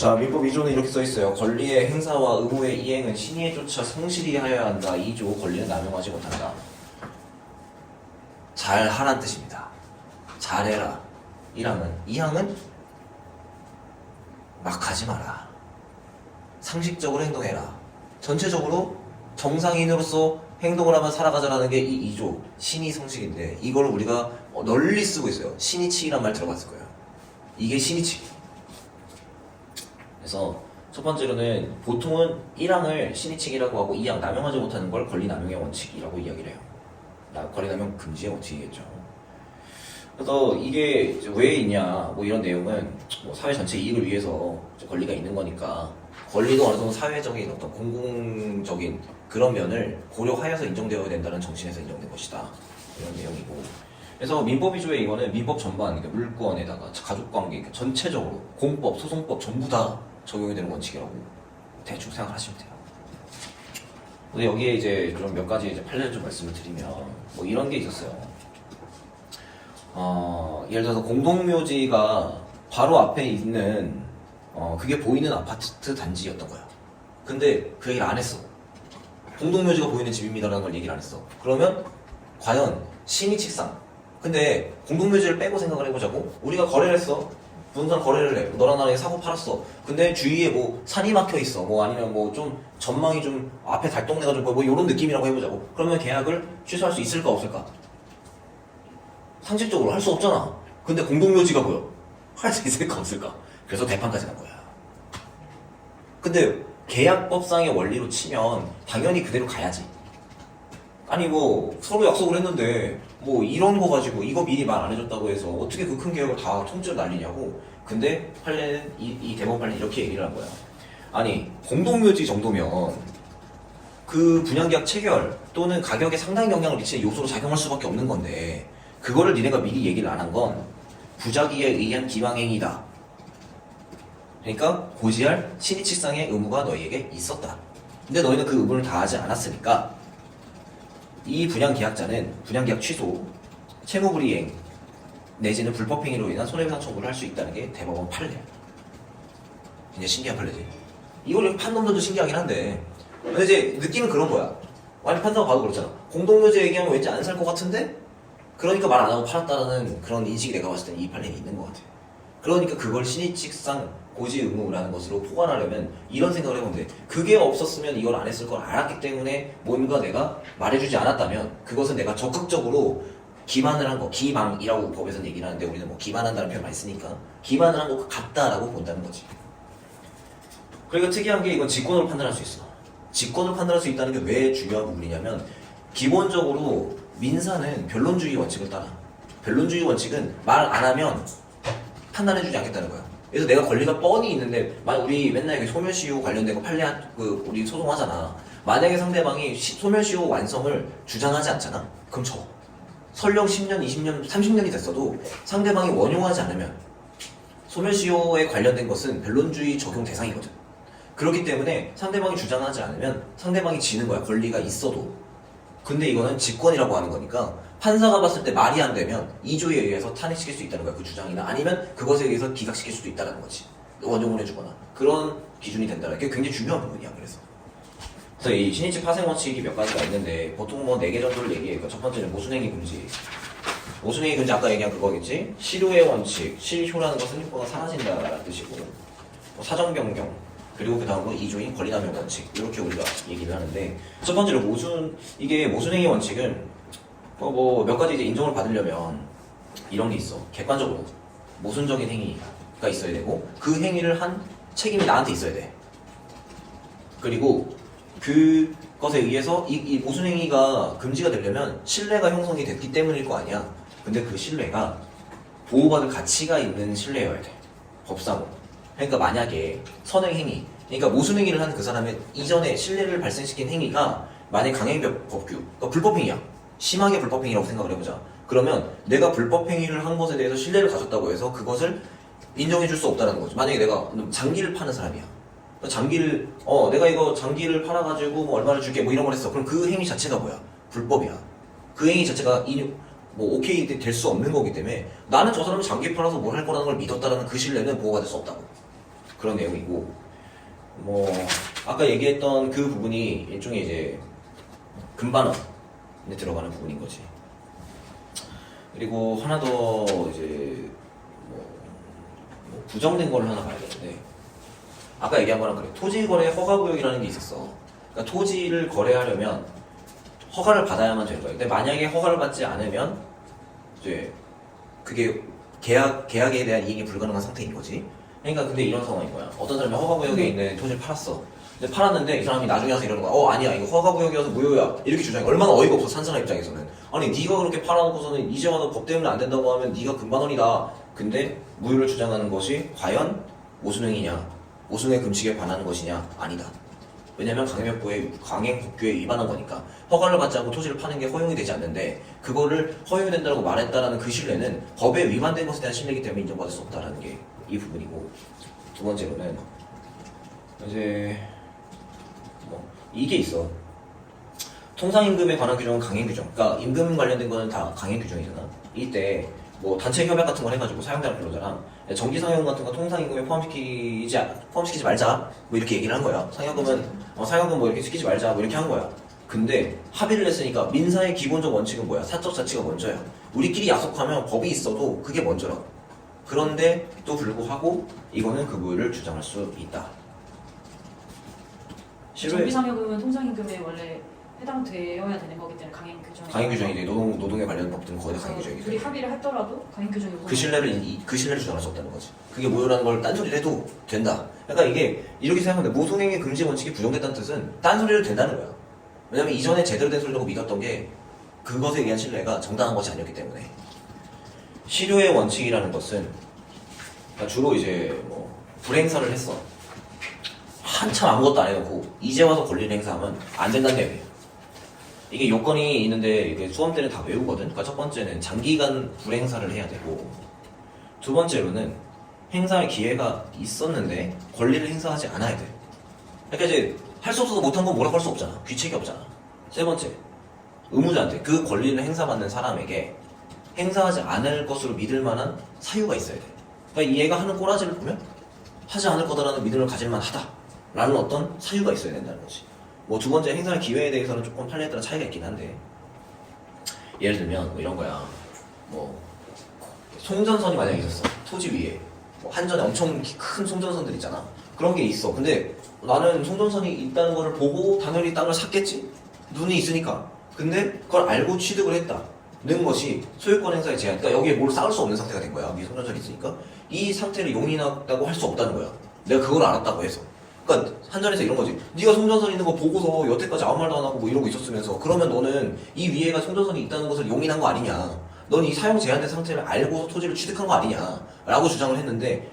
자, 민법 2조는 이렇게 써있어요. 권리의 행사와 의무의 이행은 신의에 쫓아 성실히 하여야 한다. 2조 권리는 남용하지 못한다. 잘하란 뜻입니다. 잘해라. 1항은. 2항은 막 하지 마라. 상식적으로 행동해라. 전체적으로 정상인으로서 행동을 하면 살아가자라는 게 이 2조 신의 성식인데, 이걸 우리가 널리 쓰고 있어요. 신의칙이란 말 들어봤을 거예요. 이게 신의칙. 그래서 첫 번째로는 보통은 1항을 신의칙이라고 하고 2항 남용하지 못하는 걸 권리 남용의 원칙이라고 이야기를 해요. 권리 남용 금지의 원칙이겠죠. 그래서 이게 왜 있냐, 뭐 이런 내용은 뭐 사회 전체 이익을 위해서 권리가 있는 거니까, 권리도 어느 정도 사회적인 어떤 공공적인 그런 면을 고려하여서 인정되어야 된다는 정신에서 인정된 것이다. 이런 내용이고. 그래서 민법 2조에 이거는 민법 전반, 그러니까 물권에다가 가족관계, 그러니까 전체적으로 공법, 소송법 전부 다 적용이 되는 원칙이라고 대충 생각하시면 돼요. 근데 여기에 이제 좀 몇 가지 이제 판례를 좀 말씀을 드리면, 뭐 이런 게 있었어요. 예를 들어서 공동묘지가 바로 앞에 있는 그게 보이는 아파트 단지였던 거야. 근데 그 얘기를 안 했어. 공동묘지가 보이는 집입니다라는 걸 얘기를 안 했어. 그러면 과연 신의칙상, 근데 공동묘지를 빼고 생각을 해보자고. 우리가 거래를 했어. 부동산 거래를 해. 너랑 나랑 사고 팔았어. 근데 주위에 뭐 산이 막혀 있어. 뭐 아니면 뭐 좀 전망이 좀 앞에 달동네가 좀 보여. 뭐 이런 느낌이라고 해보자고. 그러면 계약을 취소할 수 있을까 없을까? 상식적으로 할 수 없잖아. 근데 공동묘지가 보여. 할 수 있을까 없을까? 그래서 대판까지 간 거야. 근데 계약법상의 원리로 치면 당연히 그대로 가야지. 아니 뭐 서로 약속을 했는데 뭐 이런 거 가지고 이거 미리 말 안 해줬다고 해서 어떻게 그 큰 계약을 다 통째로 날리냐고. 근데 판례는 이 대법 판례는 이렇게 얘기를 한 거야. 아니 공동묘지 정도면 그 분양계약 체결 또는 가격에 상당히 영향을 미치는 요소로 작용할 수밖에 없는 건데, 그거를 니네가 미리 얘기를 안 한 건 부작위에 의한 기망행위다. 그러니까 고지할 신의칙상의 의무가 너희에게 있었다. 근데 너희는 그 의무를 다하지 않았으니까 이 분양계약자는 분양계약 취소, 채무불이행 내지는 불법행위로 인한 손해배상 청구를 할 수 있다는 게 대법원 판례야. 굉장히 신기한 판례지. 이걸 판놈들도 신기하긴 한데, 근데 이제 느낌은 그런 거야. 아니 판사가 봐도 그렇잖아. 공동묘지 얘기하면 왠지 안 살 것 같은데? 그러니까 말 안 하고 팔았다라는 그런 인식이 내가 봤을 때는 이 판례는 있는 것 같아. 그러니까 그걸 신의칙상 고지 의무라는 것으로 포괄하려면 이런 생각을 해보면 돼. 그게 없었으면 이걸 안 했을 걸 알았기 때문에 뭔가 내가 말해주지 않았다면 그것은 내가 적극적으로 기만을 한 거, 기망이라고 법에서는 얘기를 하는데 우리는 뭐 기만한다는 표현 많이 쓰니까 기만을 한 것 같다라고 본다는 거지. 그러니까 특이한 게 이건 직권으로 판단할 수 있어. 직권으로 판단할 수 있다는 게 왜 중요한 부분이냐면, 기본적으로 민사는 변론주의 원칙을 따라. 변론주의 원칙은 말 안 하면 판단해주지 않겠다는 거야. 그래서 내가 권리가 뻔히 있는데, 우리 맨날 소멸시효 관련된 거 우리 소송하잖아. 만약에 상대방이 소멸시효 완성을 주장하지 않잖아? 그럼 져. 설령 10년, 20년, 30년이 됐어도 상대방이 원용하지 않으면 소멸시효에 관련된 것은 변론주의 적용 대상이거든. 그렇기 때문에 상대방이 주장하지 않으면 상대방이 지는 거야. 권리가 있어도. 근데 이거는 직권이라고 하는 거니까 판사가 봤을 때 말이 안 되면 2조에 의해서 탄핵시킬 수 있다는 거야. 그 주장이나 아니면 그것에 의해서 기각시킬 수도 있다는 거지. 원용을 해주거나. 그런 기준이 된다는 게 굉장히 중요한 부분이야. 그래서 이 신의칙 파생 원칙이 몇 가지가 있는데 보통 뭐 4개 정도를 얘기해요. 첫 번째는 모순행위 금지. 모순행위 금지 아까 얘기한 그거겠지. 실효의 원칙. 실효라는 것은 효과가 사라진다라는 뜻이고, 뭐 사정 변경. 그리고 그 다음으로 2조인 권리남용 원칙. 이렇게 우리가 얘기를 하는데, 첫 번째로 이게 모순행위 원칙은 뭐 몇 가지 이제 인정을 받으려면 이런 게 있어. 객관적으로 모순적인 행위가 있어야 되고, 그 행위를 한 책임이 나한테 있어야 돼. 그리고 그것에 의해서 이 모순행위가 금지가 되려면 신뢰가 형성이 됐기 때문일 거 아니야. 근데 그 신뢰가 보호받을 가치가 있는 신뢰여야 돼. 법상으로. 그러니까 만약에 선행행위, 그러니까 모순행위를 한 그 사람의 이전에 신뢰를 발생시킨 행위가 만약에 강행법규, 그러니까 불법행위야. 심하게 불법행위라고 생각을 해보자. 그러면 내가 불법행위를 한 것에 대해서 신뢰를 가졌다고 해서 그것을 인정해줄 수 없다는 거지. 만약에 내가 장기를 파는 사람이야. 내가 이거 장기를 팔아가지고 뭐 얼마를 줄게 뭐 이런 걸 했어. 그럼 그 행위 자체가 뭐야? 불법이야. 그 행위 자체가 뭐 오케이 될 수 없는 거기 때문에 나는 저 사람이 장기 팔아서 뭘 할 거라는 걸 믿었다라는 그 신뢰는 보호받을 수 없다고. 그런 내용이고, 뭐 아까 얘기했던 그 부분이 일종의 이제 금반원에 들어가는 부분인 거지. 그리고 하나 더 이제 뭐 부정된 걸로 하나 봐야 되는데, 아까 얘기한 거랑 그래. 토지거래 허가구역이라는 게 있었어. 그러니까 토지를 거래하려면 허가를 받아야만 되는 거야. 근데 만약에 허가를 받지 않으면 이제 그게 계약에 대한 이익이 불가능한 상태인 거지. 그러니까 근데 이런 상황인 거야. 어떤 사람이 허가구역에 있는 토지를 팔았어. 근데 팔았는데 이 사람이 나중에 와서 이러는 거야. 아니야, 이거 허가구역이어서 무효야. 이렇게 주장해. 얼마나 어이가 없어, 산 사람 입장에서는. 아니, 네가 그렇게 팔아놓고서는 이제 와서 법 때문에 안 된다고 하면 네가 금반원이다. 근데 무효를 주장하는 것이 과연 오순행이냐, 오순행 금칙에 반하는 것이냐? 아니다. 왜냐면 강행법규에 위반한 거니까. 허가를 받지 않고 토지를 파는 게 허용이 되지 않는데, 그거를 허용이 된다고 말했다라는 그 신뢰는 법에 위반된 것에 대한 신뢰이기 때문에 인정받을 수 없다라는 게 이 부분이고, 두 번째로는 이제 뭐 이게 있어. 통상임금에 관한 규정은 강행규정. 그러니까 임금 관련된 거는 다 강행규정이잖아. 이때 뭐 단체 협약 같은 걸 해가지고 사용자랑 근로자랑 정기상여금 같은 거 통상임금에 포함시키지 말자 뭐 이렇게 얘기를 한 거야. 상여금 뭐 이렇게 시키지 말자 뭐 이렇게 한 거야. 근데 합의를 했으니까 민사의 기본적 원칙은 뭐야? 사적 자치가 먼저야. 우리끼리 약속하면 법이 있어도 그게 먼저라고. 그런데 또 불구하고 이거는 그 무효를 주장할 수 있다. 정기상여금은 통상임금에 원래 해당되어야 되는 거기 때문에 강행규정이 노동에 관련 법들은 거의 다 강행규정이지. 둘이 합의를 했더라도 강행규정이 그 신뢰를 주장할 수 없다는 거지. 그게 무효라는 걸 딴소리를 해도 된다. 그러니까 이게 이렇게 생각하는데, 모순행위 금지 원칙이 부정됐다는 뜻은 딴소리를 된다는 거야. 왜냐면 이전에 제대로 된 소리라고 믿었던 게 그것에 의한 신뢰가 정당한 것이 아니었기 때문에. 실효의 원칙이라는 것은 그러니까 주로 이제 뭐 불행사를 했어. 한참 아무것도 안 해놓고 이제 와서 권리를 행사하면 안 된다는 내용이에요. 이게 요건이 있는데 이게 수험 때는 다 외우거든. 그러니까 첫 번째는 장기간 불행사를 해야 되고, 두 번째로는 행사할 기회가 있었는데 권리를 행사하지 않아야 돼. 그러니까 이제 할 수 없어서 못한 건 뭐라고 할 수 없잖아. 귀책이 없잖아. 세 번째, 의무자한테 그 권리를 행사받는 사람에게 행사하지 않을 것으로 믿을 만한 사유가 있어야 돼. 그러니까 이 애가 하는 꼬라지를 보면 하지 않을 거다라는 믿음을 가질 만하다 라는 어떤 사유가 있어야 된다는 거지. 뭐 두 번째, 행사할 기회에 대해서는 조금 판례에 따라 차이가 있긴 한데, 예를 들면 뭐 이런 거야. 뭐 송전선이 만약에 있었어. 토지 위에 뭐 한전에 엄청 큰 송전선들 있잖아. 그런 게 있어. 근데 나는 송전선이 있다는 거를 보고 당연히 땅을 샀겠지? 눈이 있으니까. 근데 그걸 알고 취득을 했다는 것이 소유권 행사의 제한. 그러니까 여기에 뭘 쌓을 수 없는 상태가 된 거야. 위에 송전선이 있으니까. 이 상태를 용인하다고 할 수 없다는 거야. 내가 그걸 알았다고 해서. 그러니까 한전에서 이런 거지. 네가 송전선 있는 거 보고서 여태까지 아무 말도 안 하고 뭐 이러고 있었으면서, 그러면 너는 이 위에가 송전선이 있다는 것을 용인한 거 아니냐. 넌 이 사용 제한된 상태를 알고서 토지를 취득한 거 아니냐 라고 주장을 했는데,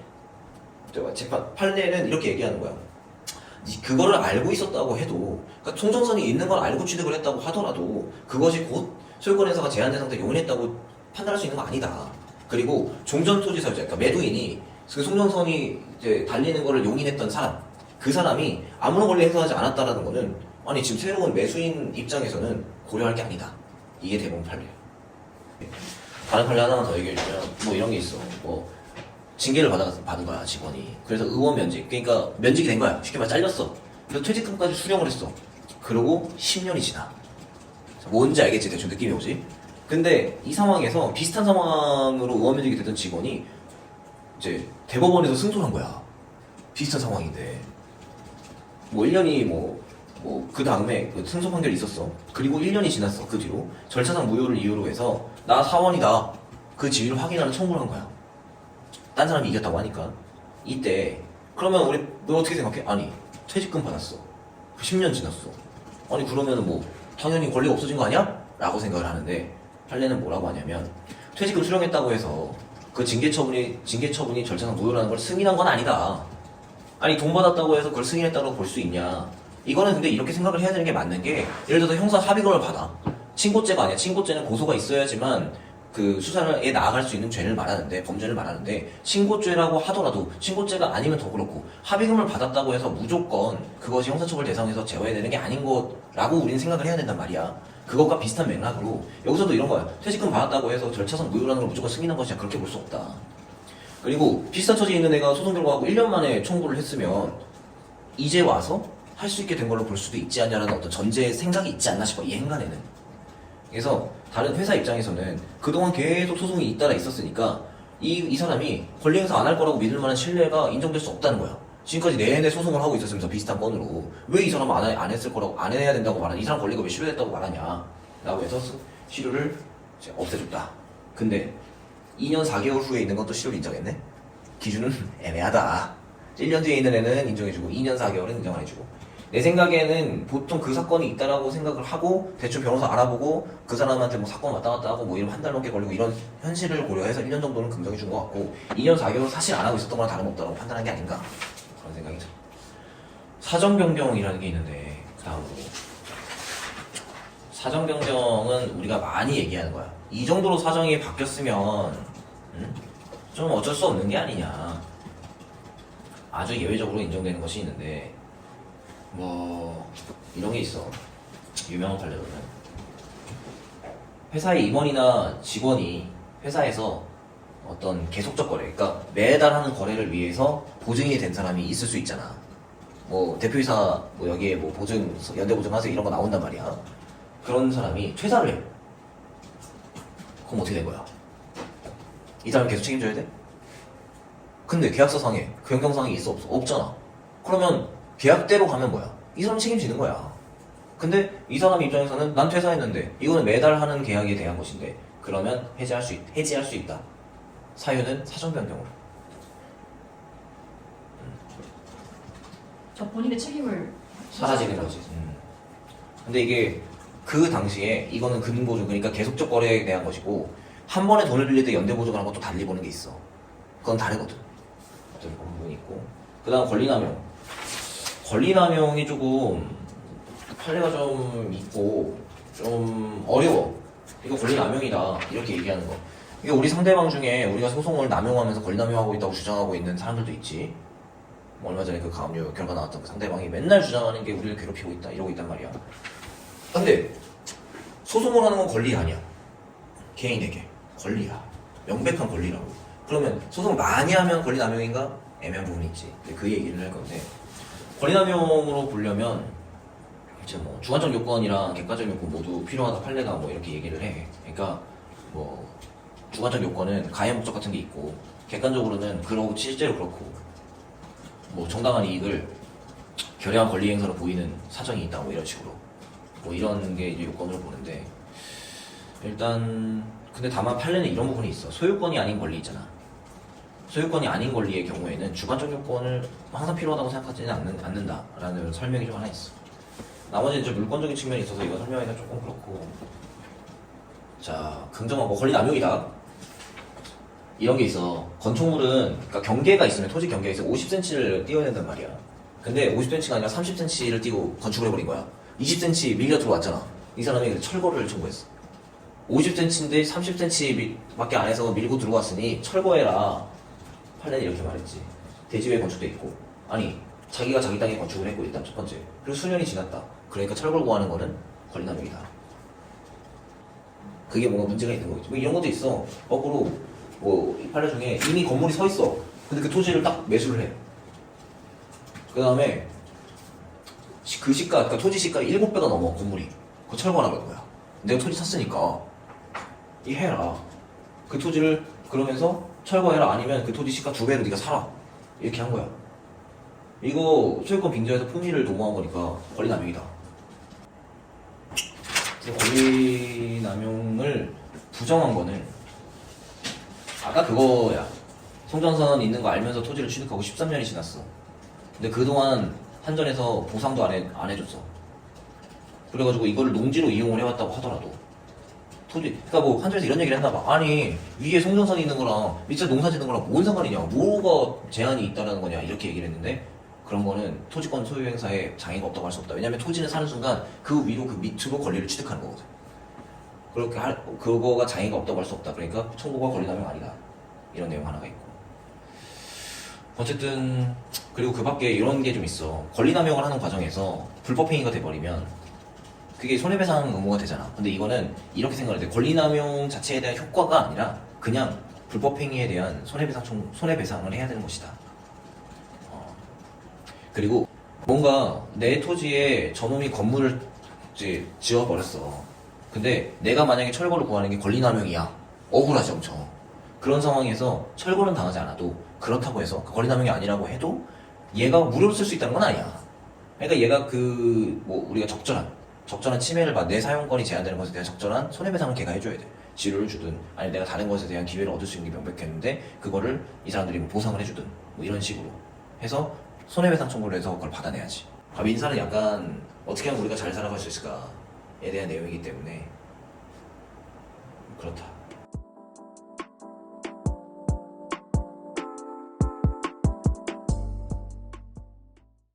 재판 판례는 이렇게 얘기하는 거야. 그거를 알고 있었다고 해도, 그러니까 송전선이 있는 걸 알고 취득을 했다고 하더라도 그것이 곧 소유권 행사가 제한된 상태에 용인했다고 판단할 수 있는 거 아니다. 그리고 종전 토지 사유자, 그러니까 매도인이 그 송전선이 이제 달리는 거를 용인했던 사람, 그 사람이 아무런 권리 행사하지 않았다라는 거는, 아니 지금 새로운 매수인 입장에서는 고려할 게 아니다. 이게 대법원 판례예요. 다른 판례 하나만 더 얘기해주면 뭐 이런 게 있어. 뭐 징계를 받은 거야, 직원이. 그래서 의원 면직, 그러니까 면직이 된 거야. 쉽게 말해 잘렸어. 그래서 퇴직금까지 수령을 했어. 그러고 10년이 지나. 뭔지 알겠지? 대충 느낌이 오지? 근데 이 상황에서 비슷한 상황으로 의원 면직이 됐던 직원이 이제 대법원에서 승소를 한 거야. 비슷한 상황인데. 뭐 1년이 그 다음에 승소 판결이 있었어. 그리고 1년이 지났어. 그 뒤로 절차상 무효를 이유로 해서 나 사원이다, 그 지위를 확인하는 청구를 한 거야. 딴 사람이 이겼다고 하니까. 이때 그러면 너 어떻게 생각해? 아니 퇴직금 받았어. 10년 지났어. 아니 그러면은 뭐 당연히 권리가 없어진 거 아니야? 라고 생각을 하는데, 판례는 뭐라고 하냐면, 퇴직금 수령했다고 해서 그 징계 처분이 절차상 무효라는 걸 승인한 건 아니다. 아니 돈 받았다고 해서 그걸 승인했다고 볼 수 있냐. 이거는 근데 이렇게 생각을 해야 되는 게 맞는 게, 예를 들어서 형사 합의금을 받아. 친고죄가 아니야. 친고죄는 고소가 있어야지만 그 수사에 나아갈 수 있는 죄를 말하는데, 범죄를 말하는데, 친고죄라고 하더라도 친고죄가 아니면 더 그렇고, 합의금을 받았다고 해서 무조건 그것이 형사처벌 대상에서 제어해야 되는 게 아닌 거라고 우리는 생각을 해야 된단 말이야. 그것과 비슷한 맥락으로 여기서도 이런 거야. 퇴직금 받았다고 해서 절차상 무효라는 걸 무조건 승인한 것이야. 그렇게 볼 수 없다. 그리고 비슷한 처지에 있는 애가 소송 결과하고 1년 만에 청구를 했으면 이제 와서 할 수 있게 된 걸로 볼 수도 있지 않냐라는 어떤 전제 생각이 있지 않나 싶어, 이 행간에는. 그래서 다른 회사 입장에서는 그동안 계속 소송이 잇따라 있었으니까 이 사람이 권리 행사 안 할 거라고 믿을 만한 신뢰가 인정될 수 없다는 거야. 지금까지 내내 소송을 하고 있었으면서 비슷한 건으로 왜 이 사람은 안 했을 거라고, 안 해야 된다고 말하냐, 이 사람 권리가 왜 실효됐다고 말하냐 라고 해서 실효를 이제 없애줬다. 근데 2년 4개월 후에 있는 건 또 실효를 인정했네? 기준은 애매하다. 1년 뒤에 있는 애는 인정해주고 2년 4개월은 인정 안 해주고. 내 생각에는 보통 그 사건이 있다라고 생각을 하고 대충 변호사 알아보고 그 사람한테 뭐 사건 왔다 갔다 하고 뭐 이런 한 달 넘게 걸리고 이런 현실을 고려해서 1년 정도는 긍정해 준 것 같고 2년 4개월 사실 안 하고 있었던 거랑 다름없다고 판단한 게 아닌가 그런 생각이 들어. 사정 변경이라는 게 있는데 다음으로 사정 변경은 우리가 많이 얘기하는 거야. 이 정도로 사정이 바뀌었으면 좀 어쩔 수 없는 게 아니냐. 아주 예외적으로 인정되는 것이 있는데 뭐 이런 게 있어. 유명한 판례로는 회사의 임원이나 직원이 회사에서 어떤 계속적 거래, 그러니까 매달 하는 거래를 위해서 보증인이 된 사람이 있을 수 있잖아. 뭐 대표이사 뭐 여기에 뭐 보증 연대 보증하세요 이런 거 나온단 말이야. 그런 사람이 퇴사를 해. 그럼 어떻게 된 거야? 이 사람 계속 책임져야 돼? 근데 계약서상에 그 변경사항이 있어 없어? 없잖아. 그러면 계약대로 가면 뭐야? 이 사람 책임지는 거야. 근데 이 사람 입장에서는 난 퇴사했는데 이거는 매달 하는 계약에 대한 것인데 그러면 해지할 수 있다. 사유는 사정 변경으로. 저 본인의 책임을 사라지는 거지. 근데 이게 그 당시에 이거는 근보증, 그러니까 계속적 거래에 대한 것이고 한 번에 돈을 빌릴 때 연대 보증을 한 것도 달리 보는 게 있어. 그건 다르거든. 어떤 부분이 있고. 그 다음 권리남용. 권리남용이 조금 판례가 좀 있고 좀 어려워. 이거 권리남용이다 이렇게 얘기하는 거. 이게 우리 상대방 중에 우리가 소송을 남용하면서 권리남용하고 있다고 주장하고 있는 사람들도 있지. 뭐 얼마 전에 그 가압류 결과 나왔던 그 상대방이 맨날 주장하는 게 우리를 괴롭히고 있다 이러고 있단 말이야. 근데 소송을 하는 건 권리 아니야. 개인에게 권리야. 명백한 권리라고. 그러면 소송을 많이 하면 권리남용인가? 애매한 부분이 있지. 근데 그 얘기를 할 건데 권리남용으로 보려면 이제 뭐 주관적 요건이랑 객관적 요건 모두 필요하다 판례가 뭐 이렇게 얘기를 해. 그러니까 뭐 주관적 요건은 가해 목적 같은 게 있고 객관적으로는 그러고 실제로 그렇고 뭐 정당한 이익을 결여한 권리 행사로 보이는 사정이 있다 뭐 이런 식으로 뭐 이런 게 이제 요건으로 보는데 일단 근데 다만 판례는 이런 부분이 있어. 소유권이 아닌 권리 있잖아. 소유권이 아닌 권리의 경우에는 주관적 요건을 항상 필요하다고 생각하지는 않는다라는 설명이 좀 하나 있어. 나머지는 좀 물권적인 측면이 있어서 이거 설명하기가 조금 그렇고. 자, 긍정한 뭐 권리 남용이다. 이런 게 있어. 건축물은 그러니까 경계가 있으면 토지 경계가 있으면 50cm를 띄워야 된단 말이야. 근데 50cm가 아니라 30cm를 띄고 건축을 해버린 거야. 20cm 밀려 들어왔잖아. 이 사람이 철거를 청구했어. 50cm인데 30cm밖에 안 해서 밀고 들어왔으니 철거해라. 판례는 이렇게 말했지. 대지에 건축돼 있고 아니 자기가 자기 땅에 건축을 했고 일단 첫 번째 그리고 수년이 지났다. 그러니까 철거를 구하는 거는 권리남용이다. 그게 뭔가 문제가 있는 거겠지. 뭐 이런 것도 있어. 거꾸로 뭐 이 판례 중에 이미 건물이 서 있어. 근데 그 토지를 딱 매수를 해. 그 다음에 그 시가, 그러니까 토지 시가가 7배가 넘어 건물이. 그거 철거하라는 거야. 내가 토지 샀으니까 이 해라. 그 토지를 그러면서 철거해라. 아니면 그 토지 시가 2배로 네가 사라. 이렇게 한 거야. 이거 소유권 빙자해서 품위를 도모한 거니까 권리남용이다. 권리남용을 부정한 거는 아까 그거야. 송전선 있는 거 알면서 토지를 취득하고 13년이 지났어. 근데 그동안 한전에서 보상도 안 해줬어. 그래가지고 이거를 농지로 이용을 해왔다고 하더라도 토지, 그러니까 뭐 한전에서 이런 얘기를 했나봐. 아니 위에 송전선이 있는 거랑 밑에 농사 짓는 거랑 뭔 상관이냐, 뭐가 제한이 있다는 거냐 이렇게 얘기를 했는데 그런 거는 토지권 소유 행사에 장애가 없다고 할 수 없다. 왜냐면 토지는 사는 순간 그 위로 그 밑으로 권리를 취득하는 거거든. 그렇게 그거가 장애가 없다고 할 수 없다. 그러니까 청구가 권리남용 아니다. 이런 내용 하나가 있고. 어쨌든 그리고 그 밖에 이런 게 좀 있어. 권리남용을 하는 과정에서 불법행위가 돼버리면 그게 손해배상 의무가 되잖아. 근데 이거는 이렇게 생각을 해. 권리남용 자체에 대한 효과가 아니라 그냥 불법 행위에 대한 손해배상을 해야 되는 것이다. 그리고 뭔가 내 토지에 저놈이 건물을 이제 지어버렸어. 근데 내가 만약에 철거를 구하는 게 권리남용이야. 억울하지 엄청. 그런 상황에서 철거는 당하지 않아도 그렇다고 해서 그 권리남용이 아니라고 해도 얘가 무료로 쓸 수 있다는 건 아니야. 그러니까 얘가 우리가 적절한 침해를 내 사용권이 제한되는 것에 대한 적절한 손해배상을 걔가 해줘야 돼. 지료를 주든 아니 내가 다른 것에 대한 기회를 얻을 수 있는 게 명백했는데 그거를 이 사람들이 뭐 보상을 해주든 뭐 이런 식으로 해서 손해배상 청구를 해서 그걸 받아내야지. 민사는 약간 어떻게 하면 우리가 잘 살아갈 수 있을까에 대한 내용이기 때문에 그렇다.